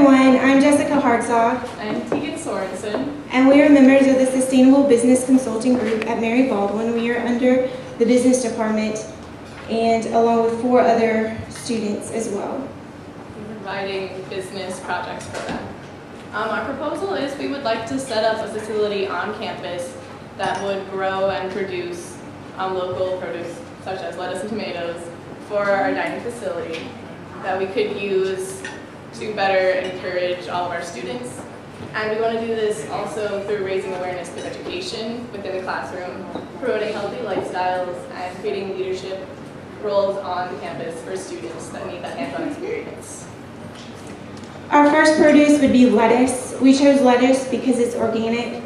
everyone, I'm Jessica Hertzog. I'm Tegan Sorenson. And we are members of the Sustainable Business Consulting Group at Mary Baldwin. We are under the business department and along with 4 other students as well. We're providing business projects for them. Our proposal is we would like to set up a facility on campus that would grow and produce local produce such as lettuce and tomatoes for our dining facility that we could use to better encourage all of our students. And we want to do this also through raising awareness with education within the classroom, promoting healthy lifestyles, and creating leadership roles on the campus for students that need that hands-on experience. Our first produce would be lettuce. We chose lettuce because it's organic.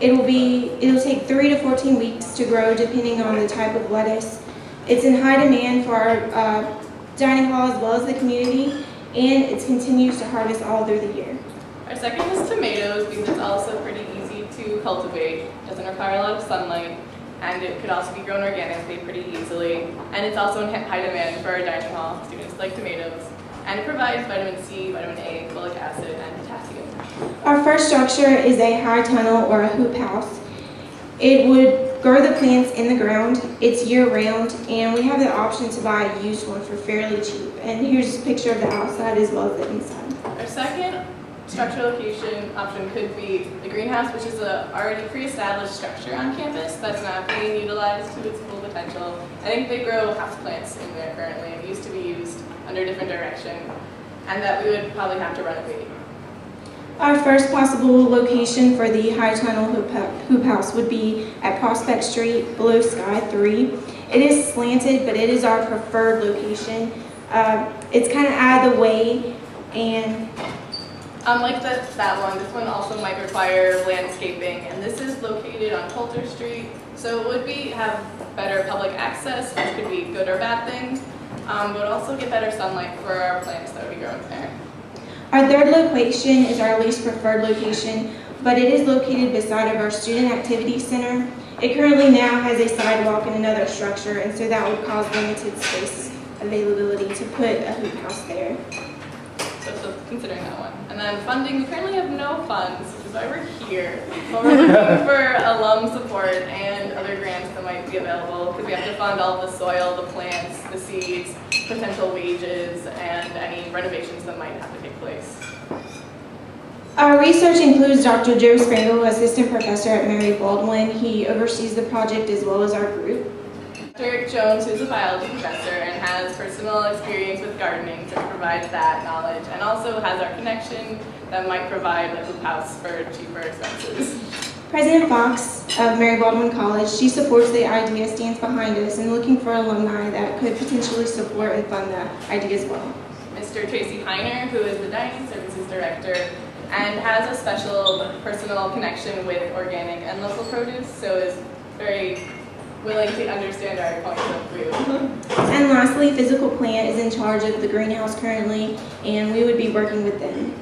It'll take 3 to 14 weeks to grow depending on the type of lettuce. It's in high demand for our dining hall as well as the community, and it continues to harvest all through the year. Our second is tomatoes because it's also pretty easy to cultivate. It doesn't require a lot of sunlight, and it could also be grown organically pretty easily. And it's also in high demand for our dining hall. Students like tomatoes. And it provides vitamin C, vitamin A, folic acid, and potassium. Our first structure is a high tunnel or a hoop house. It would grow the plants in the ground. It's year-round, and we have the option to buy a used one for fairly cheap. And here's a picture of the outside as well as the inside. Our second structure location option could be the greenhouse, which is a already pre-established structure on campus that's not being utilized to its full potential. I think they grow houseplants in there currently. It used to be used under a different direction, and that we would probably have to renovate. Our first possible location for the high tunnel hoop house would be at Prospect Street, below Sky 3. It is slanted, but it is our preferred location. It's kind of out of the way, and unlike that one, this one also might require landscaping, and this is located on Coulter Street, so it would have better public access, which could be a good or bad thing, but also get better sunlight for our plants that would be growing there. Our third location is our least preferred location, but it is located beside of our Student Activity Center. It currently now has a sidewalk and another structure, and so that would cause limited space availability to put a hoop house there. So considering that one. And then funding, we currently have no funds, which is why we're here. But we're looking for alum support and other grants that might be available, because we have to fund all the soil, the plants, the seeds, potential wages, and any renovations that might have to take place. Our research includes Dr. Joe Sprangle, assistant professor at Mary Baldwin. He oversees the project as well as our group. Dr. Jones, who's a biology professor and has personal experience with gardening, so provides that knowledge, and also has our connection that might provide a hoop house for cheaper expenses. President Fox of Mary Baldwin College, she supports the idea, stands behind us, and looking for alumni that could potentially support and fund that idea as well. Mr. Tracy Heiner, who is the dining services director, and has a special personal connection with organic and local produce, so is very willing to understand our points of view. And lastly, Physical Plant is in charge of the greenhouse currently, and we would be working with them.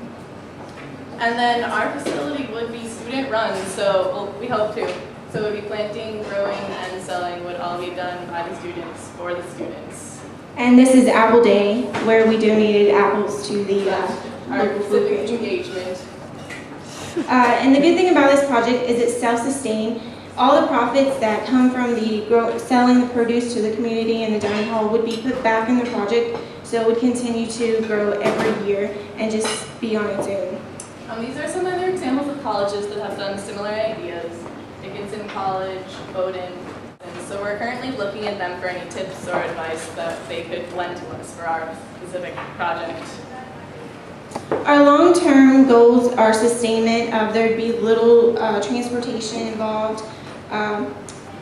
And then our facility would be student-run, so we hope to. So it would be planting, growing, and selling would all be done by the students for the students. And this is Apple Day, where we donated apples to the our civic engagement. And the good thing about this project is it's self-sustained. All the profits that come from selling the produce to the community and the dining hall would be put back in the project, so it would continue to grow every year and just be on its own. These are some other examples of colleges that have done similar ideas. Dickinson College, Bowdoin, and so we're currently looking at them for any tips or advice that they could lend to us for our specific project. Our long-term goals are sustainment. There'd be little transportation involved.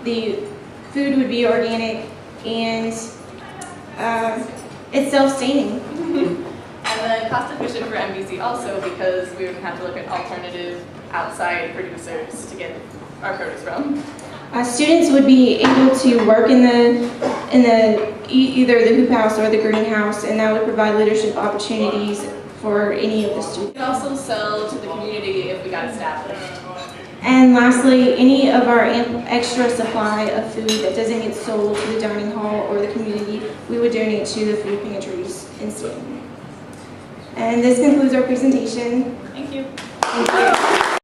The food would be organic, and it's self-sustaining. And then cost efficient for MBC also, because we would have to look at alternative outside producers to get our produce from. Students would be able to work in either the hoop house or the greenhouse, and that would provide leadership opportunities for any of the students. We could also sell to the community if we got established. And lastly, any of our extra supply of food that doesn't get sold to the dining hall or the community, we would donate to the food pantries instead. And this concludes our presentation. Thank you. Thank you.